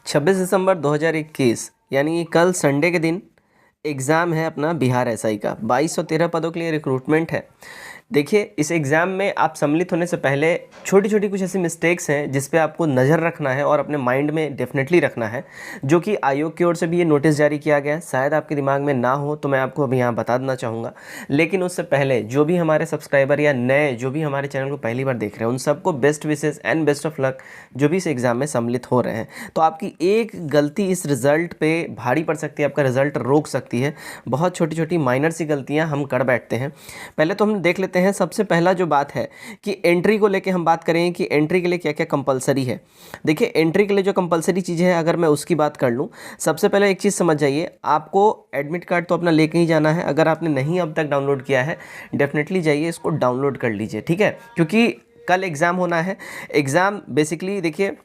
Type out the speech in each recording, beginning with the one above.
26 दिसंबर 2021 यानी कि कल संडे के दिन एग्ज़ाम है अपना बिहार एसआई का। 2213 पदों के लिए रिक्रूटमेंट है। देखिए, इस एग्ज़ाम में आप सम्मिलित होने से पहले छोटी छोटी कुछ ऐसी मिस्टेक्स हैं जिस पे आपको नज़र रखना है और अपने माइंड में डेफिनेटली रखना है, जो कि आयोग की ओर से भी ये नोटिस जारी किया गया है। शायद आपके दिमाग में ना हो तो मैं आपको अभी यहाँ बता देना चाहूँगा, लेकिन उससे पहले जो भी हमारे सब्सक्राइबर या नए जो भी हमारे चैनल को पहली बार देख रहे हैं उन सबको best wishes and best of luck, जो भी इस एग्ज़ाम में सम्मिलित हो रहे हैं। तो आपकी एक गलती इस रिज़ल्ट पे भारी पड़ सकती है, आपका रिज़ल्ट रोक सकती है। बहुत छोटी छोटी माइनर सी गलतियाँ हम कर बैठते हैं। पहले तो हम देख लेते हैं, सबसे पहला जो बात है कि एंट्री को लेके हम बात करें कि एंट्री के लिए क्या क्या कंपलसरी है। देखिए, एंट्री के लिए जो कंपलसरी चीज़ें हैं अगर मैं उसकी बात कर लूँ, सबसे पहले एक चीज़ समझ जाइए, आपको एडमिट कार्ड तो अपना लेके ही जाना है। अगर आपने नहीं अब तक डाउनलोड किया है, डेफिनेटली जाइए इसको डाउनलोड कर लीजिए, ठीक है, क्योंकि कल एग्ज़ाम होना है। एग्ज़ाम बेसिकली देखिए,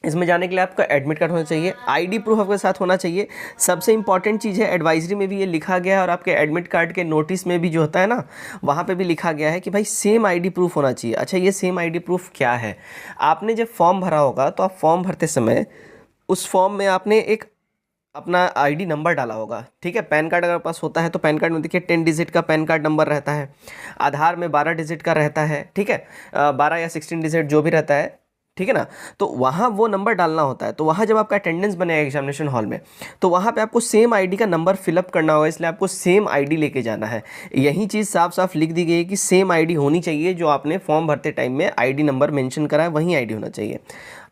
इसमें जाने के लिए आपका एडमिट कार्ड होना चाहिए, आईडी प्रूफ आपके साथ होना चाहिए। सबसे इंपॉर्टेंट चीज़ है, एडवाइजरी में भी ये लिखा गया है और आपके एडमिट कार्ड के नोटिस में भी जो होता है ना, वहाँ पे भी लिखा गया है कि भाई सेम आईडी प्रूफ होना चाहिए। अच्छा, ये सेम आईडी प्रूफ क्या है? आपने जब फॉर्म भरा होगा तो आप फॉर्म भरते समय उस फॉर्म में आपने एक अपना आईडी नंबर डाला होगा, ठीक है। पैन कार्ड अगर पास होता है तो पैन कार्ड में देखिए 10 डिजिट का पैन कार्ड नंबर रहता है, आधार में 12 डिजिट का रहता है, ठीक है, 12 या 16 डिजिट जो भी रहता है, ठीक है ना। तो वहाँ वो नंबर डालना होता है। तो वहाँ जब आपका अटेंडेंस बनेगा एग्जामिनेशन हॉल में, तो वहाँ पे आपको सेम आईडी का नंबर फिलअप करना होगा, इसलिए आपको सेम आईडी लेके जाना है। यही चीज़ साफ साफ लिख दी गई है कि सेम आईडी होनी चाहिए, जो आपने फॉर्म भरते टाइम में आईडी नंबर मेंशन करा है वही आईडी होना चाहिए।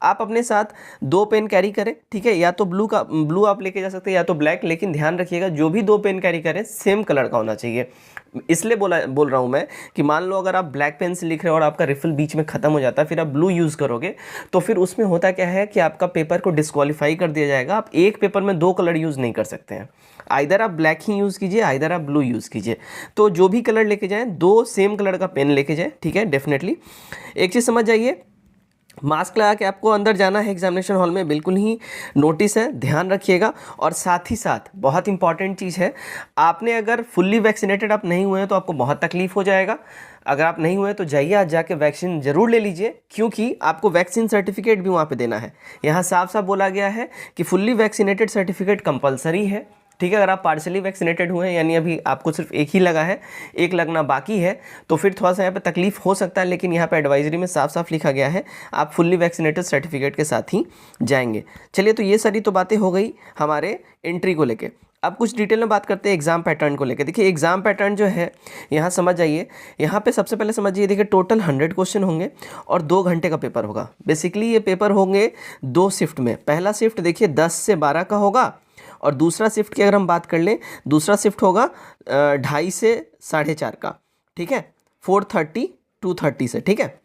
आप अपने साथ 2 पेन कैरी करें, ठीक है, या तो ब्लू आप लेके जा सकते हैं या तो ब्लैक, लेकिन ध्यान रखिएगा जो भी 2 पेन कैरी करें सेम कलर का होना चाहिए। इसलिए बोल रहा हूँ मैं कि मान लो अगर आप ब्लैक पेन से लिख रहे हो और आपका रिफिल बीच में ख़त्म हो जाता है, फिर आप ब्लू यूज़ करोगे, तो फिर उसमें होता क्या है कि आपका पेपर को डिस्क्वालीफाई कर दिया जाएगा। आप एक पेपर में 2 कलर यूज़ नहीं कर सकते हैं, आइदर आप ब्लैक ही यूज़ कीजिए, आइदर आप ब्लू यूज़ कीजिए। तो जो भी कलर लेके जाएँ, 2 सेम कलर का पेन लेके जाएँ, ठीक है। डेफिनेटली एक चीज़ समझ जाइए, मास्क लगा के आपको अंदर जाना है एग्जामिनेशन हॉल में, बिल्कुल ही नोटिस है, ध्यान रखिएगा। और साथ ही साथ बहुत इंपॉर्टेंट चीज़ है, आपने अगर फुल्ली वैक्सीनेटेड आप नहीं हुए हैं तो आपको बहुत तकलीफ हो जाएगा। अगर आप नहीं हुए तो जाइए, आज जाके वैक्सीन जरूर ले लीजिए, क्योंकि आपको वैक्सीन सर्टिफिकेट भी वहाँ पे देना है। यहाँ साफ साफ बोला गया है कि फुल्ली वैक्सीनेटेड सर्टिफिकेट कंपलसरी है, ठीक है। अगर आप पार्शली वैक्सीनेटेड हुए हैं, यानी अभी आपको सिर्फ एक ही लगा है, एक लगना बाकी है, तो फिर थोड़ा सा यहाँ पे तकलीफ हो सकता है, लेकिन यहाँ पे एडवाइजरी में साफ साफ लिखा गया है आप फुल्ली वैक्सीनेटेड सर्टिफिकेट के साथ ही जाएंगे। चलिए, तो ये सारी तो बातें हो गई हमारे एंट्री को लेके। अब कुछ डिटेल में बात करते हैं एग्जाम पैटर्न को लेकर। देखिए, एग्जाम पैटर्न जो है यहाँ समझ जाइए, यहाँ पे सबसे पहले समझिए, देखिए टोटल 100 क्वेश्चन होंगे और 2 घंटे का पेपर होगा। बेसिकली ये पेपर होंगे 2 शिफ्ट में। पहला शिफ्ट देखिए 10 से 12 का होगा, और दूसरा शिफ्ट की अगर हम बात कर लें, दूसरा शिफ्ट होगा 2:30 से 4:30 का, ठीक है, 4:30 2:30 से, ठीक है,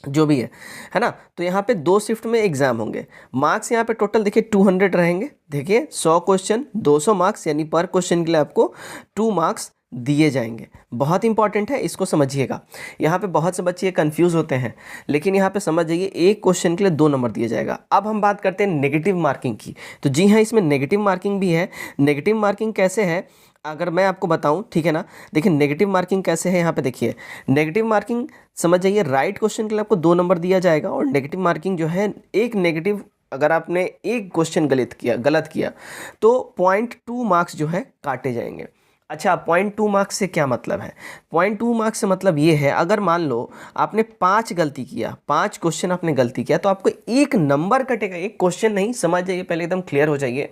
जो भी है ना। तो यहाँ पे 2 शिफ्ट में एग्जाम होंगे। मार्क्स यहाँ पे टोटल देखिए 200 रहेंगे। देखिए 100 क्वेश्चन 200 मार्क्स, यानी पर क्वेश्चन के लिए आपको 2 मार्क्स दिए जाएंगे। बहुत इंपॉर्टेंट है, इसको समझिएगा। यहाँ पे बहुत से बच्चे कंफ्यूज होते हैं, लेकिन यहाँ पे समझ जाइए, एक क्वेश्चन के लिए 2 नंबर दिया जाएगा। अब हम बात करते हैं नेगेटिव मार्किंग की। तो जी हाँ, इसमें नेगेटिव मार्किंग भी है। नेगेटिव मार्किंग कैसे है अगर मैं आपको बताऊं, ठीक है ना। देखिए नेगेटिव मार्किंग कैसे है, यहाँ पे देखिए नेगेटिव मार्किंग समझ जाइए, राइट क्वेश्चन के लिए आपको 2 नंबर दिया जाएगा। और नेगेटिव मार्किंग जो है, एक नेगेटिव अगर आपने एक क्वेश्चन गलत किया तो 0.2 मार्क्स जो है काटे जाएंगे। अच्छा, 0.2 मार्क्स से क्या मतलब है? 0.2 मार्क्स से मतलब ये है, अगर मान लो आपने 5 गलती किया, 5 क्वेश्चन आपने गलती किया, तो आपको 1 नंबर कटेगा, एक क्वेश्चन नहीं। समझ जाइए, पहले एकदम क्लियर हो जाइए,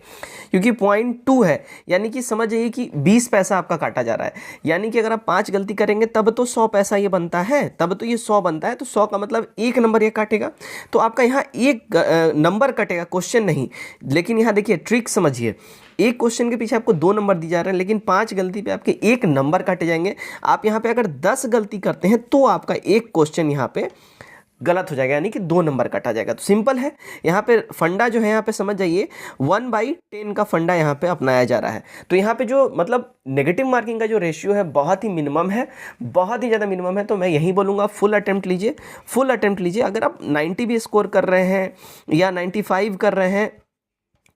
क्योंकि 0.2 है, यानी कि समझ जाइए कि 20 पैसा आपका काटा जा रहा है। यानी कि अगर आप 5 गलती करेंगे तब तो 100 पैसा ये बनता है, तब तो ये 100 बनता है, तो 100 का मतलब 1 नंबर ये काटेगा। तो आपका यहाँ 1 नंबर कटेगा, क्वेश्चन नहीं। लेकिन यहाँ देखिए ट्रिक समझिए, एक क्वेश्चन के पीछे आपको 2 नंबर दिए जा रहे हैं, लेकिन 5 गलती पे आपके 1 नंबर काटे जाएंगे। आप यहाँ पे अगर 10 गलती करते हैं तो आपका एक क्वेश्चन यहाँ पे गलत हो जाएगा, यानी कि 2 नंबर काटा जाएगा। तो सिंपल है, यहाँ पे फंडा जो है, यहाँ पे समझ जाइए 1/10 का फंडा यहाँ पे अपनाया जा रहा है। तो यहाँ पे जो मतलब नेगेटिव मार्किंग का जो रेशियो है बहुत ही मिनिमम है, बहुत ही ज़्यादा मिनिमम है। तो मैं यही बोलूँगा, फुल अटेम्प्ट लीजिए, फुल अटेम्प्ट लीजिए। अगर आप 90 भी स्कोर कर रहे हैं या 95 कर रहे हैं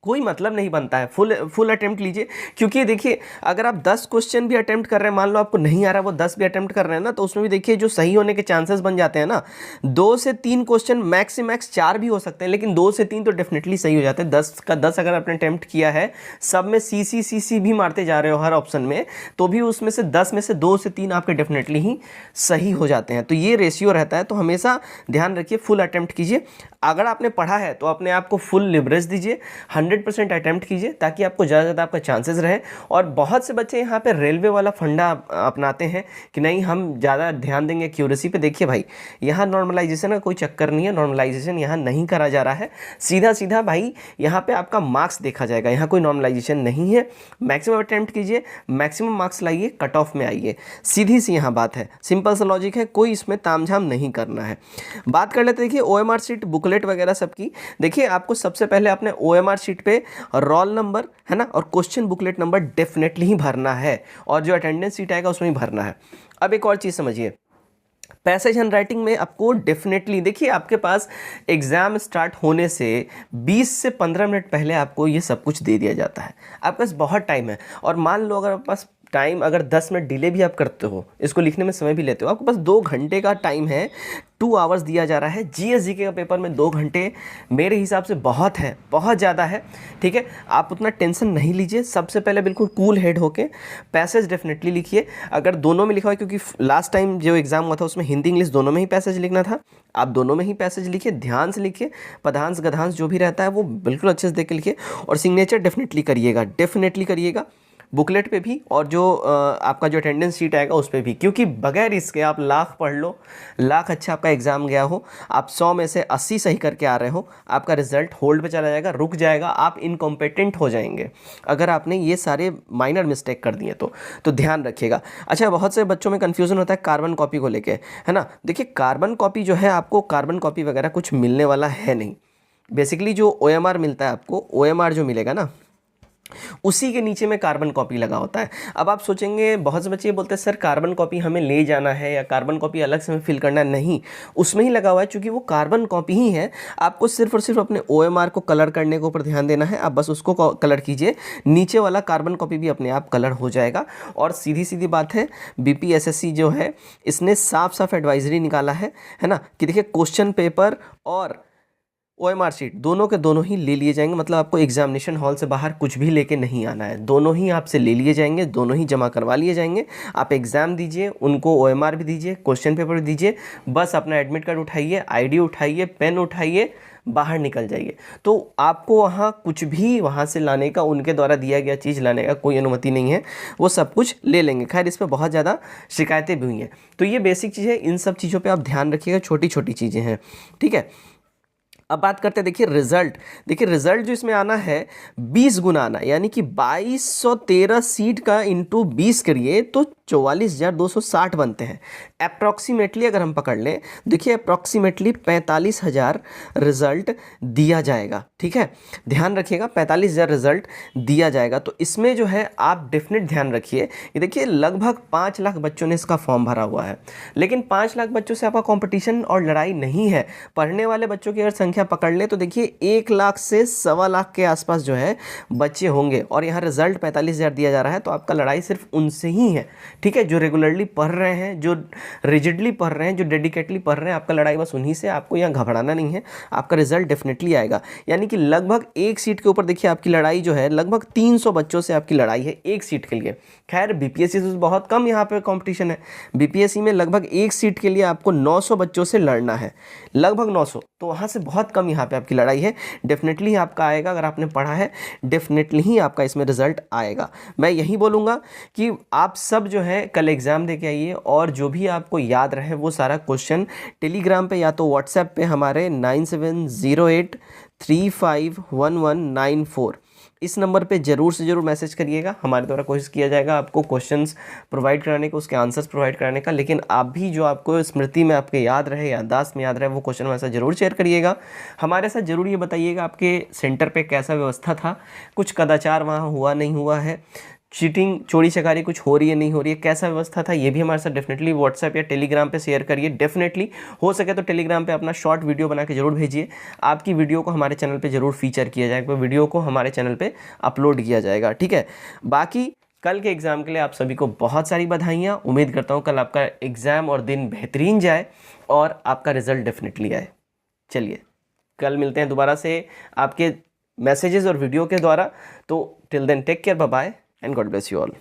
कोई मतलब नहीं बनता है। फुल अटेम्प्ट लीजिए, क्योंकि देखिए अगर आप 10 क्वेश्चन भी अटेम्प्ट कर रहे हैं, मान लो आपको नहीं आ रहा, वो 10 भी अटेम्प्ट कर रहे हैं ना, तो उसमें भी देखिए जो सही होने के चांसेस बन जाते हैं ना, 2 से 3 क्वेश्चन, मैक्स से मैक्स 4 भी हो सकते हैं, लेकिन 2 से 3 तो डेफिनेटली सही हो जाते हैं। 10 का 10 अगर आपने अटेम्प्ट किया है, सब में सी भी मारते जा रहे हो हर ऑप्शन में, तो भी उसमें से 10 में से 2 से 3 आपके डेफिनेटली ही सही हो जाते हैं। तो ये रेशियो रहता है, तो हमेशा ध्यान रखिए, फुल अटेम्प्ट कीजिए। अगर आपने पढ़ा है तो अपने आप को फुल लिवरेज दीजिए, 100% अटेम्प्ट कीजिए, ताकि आपको ज़्यादा ज़्यादा आपका चांसेस रहे। और बहुत से बच्चे यहाँ पे रेलवे वाला फंडा अपनाते हैं कि नहीं हम ज़्यादा ध्यान देंगे एक्यूरेसी पे। देखिए भाई, यहाँ नॉर्मलाइजेशन का कोई चक्कर नहीं है, नॉर्मलाइजेशन यहाँ नहीं करा जा रहा है। सीधा सीधा भाई यहाँ पे आपका मार्क्स देखा जाएगा, यहाँ कोई नॉर्मलाइजेशन नहीं है। मैक्सिमम अटेम्प्ट कीजिए, मैक्सिमम मार्क्स लाइए, कट ऑफ में आइए, सीधी सी यहाँ बात है, सिंपल सा लॉजिक है, कोई इसमें तामझाम नहीं करना है। बात कर लेते, देखिए OMR शीट, बुकलेट वगैरह सबकी। देखिए आपको सबसे पहले अपने OMR शीट पे रोल नंबर है ना, और क्वेश्चन बुकलेट नंबर डेफिनेटली ही भरना है, और जो अटेंडेंस शीट आएगा उसमें ही भरना है। अब एक और चीज़ समझिए, पैसेज हैंड राइटिंग में आपको डेफिनेटली, देखिए आपके पास एग्ज़ाम स्टार्ट होने से 20 से 15 मिनट पहले आपको ये सब कुछ दे दिया जाता है। आपके पास बहुत टाइम है, और मान लो अगर आपके पास टाइम, अगर 10 मिनट डिले भी आप करते हो, इसको लिखने में समय भी लेते हो, आपके पास 2 घंटे का टाइम है, 2 आवर्स दिया जा रहा है। GS/GK का पेपर में 2 घंटे मेरे हिसाब से बहुत है, बहुत ज़्यादा है। ठीक है, आप उतना टेंशन नहीं लीजिए। सबसे पहले बिल्कुल कूल हेड होके पैसेज डेफिनेटली लिखिए। अगर दोनों में लिखा हुआ है, क्योंकि लास्ट टाइम जो एग्ज़ाम हुआ था उसमें हिंदी इंग्लिश दोनों में ही पैसेज लिखना था, आप दोनों में ही पैसेज लिखिए, ध्यान से लिखिए, पदांश गधांश जो भी रहता है वो बिल्कुल अच्छे से देख के लिखिए, और सिग्नेचर डेफिनेटली करिएगा, डेफिनेटली करिएगा बुकलेट पे भी, और जो आपका जो अटेंडेंस शीट आएगा उस पर भी। क्योंकि बगैर इसके आप लाख पढ़ लो, लाख अच्छा आपका एग्ज़ाम गया हो, आप 100 में से 80 सही करके आ रहे हो, आपका रिजल्ट होल्ड पे चला जाएगा, रुक जाएगा, आप इनकॉम्पिटेंट हो जाएंगे अगर आपने ये सारे माइनर मिस्टेक कर दिए तो ध्यान रखिएगा। अच्छा, बहुत से बच्चों में कन्फ्यूज़न होता है कार्बन कॉपी को लेके, है ना। देखिए कार्बन कॉपी जो है, आपको कार्बन कॉपी वगैरह कुछ मिलने वाला है नहीं। बेसिकली जो OMR मिलता है आपको, OMR जो मिलेगा ना, उसी के नीचे में कार्बन कॉपी लगा होता है। अब आप सोचेंगे, बहुत से बच्चे ये बोलते हैं सर कार्बन कॉपी हमें ले जाना है, या कार्बन कॉपी अलग से हमें फिल करना है। नहीं, उसमें ही लगा हुआ है, क्योंकि वो कार्बन कॉपी ही है। आपको सिर्फ और सिर्फ अपने OMR को कलर करने के ऊपर ध्यान देना है। आप बस उसको कलर कीजिए, नीचे वाला कार्बन कॉपी भी अपने आप कलर हो जाएगा। और सीधी सीधी बात है, BPSSC जो है इसने साफ साफ एडवाइजरी निकाला है ना, कि देखिए क्वेश्चन पेपर और OMR शीट दोनों के दोनों ही ले लिए जाएंगे। मतलब आपको एग्जामिनेशन हॉल से बाहर कुछ भी लेके नहीं आना है, दोनों ही आपसे ले लिए जाएंगे, दोनों ही जमा करवा लिए जाएंगे। आप एग्ज़ाम दीजिए, उनको OMR भी दीजिए, क्वेश्चन पेपर भी दीजिए, बस अपना एडमिट कार्ड उठाइए, ID उठाइए, पेन उठाइए, बाहर निकल जाइए। तो आपको वहाँ कुछ भी वहाँ से लाने का, उनके द्वारा दिया गया चीज़ लाने का कोई अनुमति नहीं है, वो सब कुछ ले लेंगे। खैर इस पर बहुत ज़्यादा शिकायतें भी हुई हैं। तो ये बेसिक चीज़ है, इन सब चीज़ों पर आप ध्यान रखिएगा, छोटी छोटी चीज़ें हैं, ठीक है। अब बात करते हैं, देखिए रिजल्ट। देखिए रिजल्ट जो इसमें आना है 20 गुना आना, यानी कि 2213 सीट का इंटू 20 करिए तो 44,260 बनते हैं। अप्रॉक्सीमेटली अगर हम पकड़ लें, देखिए अप्रॉक्सीमेटली 45,000 रिजल्ट दिया जाएगा। ठीक है, ध्यान रखिएगा, 45,000 रिजल्ट दिया जाएगा। तो इसमें जो है आप डेफिनेट ध्यान रखिए, ये देखिए लगभग 5 लाख बच्चों ने इसका फॉर्म भरा हुआ है, लेकिन 5 लाख बच्चों से आपका कंपटीशन और लड़ाई नहीं है। पढ़ने वाले बच्चों की अगर संख्या पकड़ ले तो देखिए 1 लाख से 1.25 लाख के आसपास जो है बच्चे होंगे, और यहाँ रिजल्ट 45,000 दिया जा रहा है। तो आपका लड़ाई सिर्फ उनसे ही है, ठीक है, जो रेगुलरली पढ़ रहे हैं, जो रिजिडली पढ़ रहे हैं, जो डेडिकेटली पढ़ रहे हैं। आपका लड़ाई बस उन्हीं से, आपको यहाँ घबराना नहीं है, आपका रिजल्ट डेफिनेटली आएगा। यानी कि लगभग एक सीट के ऊपर देखिए आपकी लड़ाई जो है, लगभग 300 बच्चों से आपकी लड़ाई है एक सीट के लिए। खैर BPSC से बहुत कम यहाँ पे कंपटीशन है। BPSC में लगभग एक सीट के लिए आपको 900 बच्चों से लड़ना है, लगभग 900, तो वहाँ से बहुत कम यहाँ पे आपकी लड़ाई है। डेफिनेटली आपका आएगा, अगर आपने पढ़ा है डेफिनेटली ही आपका इसमें रिजल्ट आएगा। मैं यही बोलूँगा कि आप सब जो है कल एग्ज़ाम दे के आइए, और जो भी आपको याद रहे वो सारा क्वेश्चन टेलीग्राम पे या तो व्हाट्सएप पे हमारे 9708351194 इस नंबर पे ज़रूर से ज़रूर मैसेज करिएगा। हमारे द्वारा कोशिश किया जाएगा आपको क्वेश्चंस प्रोवाइड कराने का, उसके आंसर्स प्रोवाइड कराने का। लेकिन आप भी जो आपको स्मृति में आपके याद रहे, याददाश्त में याद रहे, वो क्वेश्चन हमारे साथ ज़रूर शेयर करिएगा। हमारे साथ ज़रूर ये बताइएगा आपके सेंटर पे कैसा व्यवस्था था, कुछ कदाचार वहाँ हुआ नहीं हुआ है, चीटिंग चोरी चकारी कुछ हो रही है नहीं हो रही है, कैसा व्यवस्था था, ये भी हमारे साथ डेफिनेटली व्हाट्सएप या टेलीग्राम पे शेयर करिए। डेफिनेटली हो सके तो टेलीग्राम पे अपना शॉर्ट वीडियो बना के जरूर भेजिए, आपकी वीडियो को हमारे चैनल पे जरूर फीचर किया जाएगा, वीडियो को हमारे चैनल पे अपलोड किया जाएगा, ठीक है। बाकी कल के एग्ज़ाम के लिए आप सभी को बहुत सारी बधाइयाँ। उम्मीद करता हूँ कल आपका एग्ज़ाम और दिन बेहतरीन जाए और आपका रिजल्ट डेफिनेटली आए। चलिए कल मिलते हैं दोबारा से आपके मैसेजेस और वीडियो के द्वारा। तो till then take care, bye bye and God bless you all.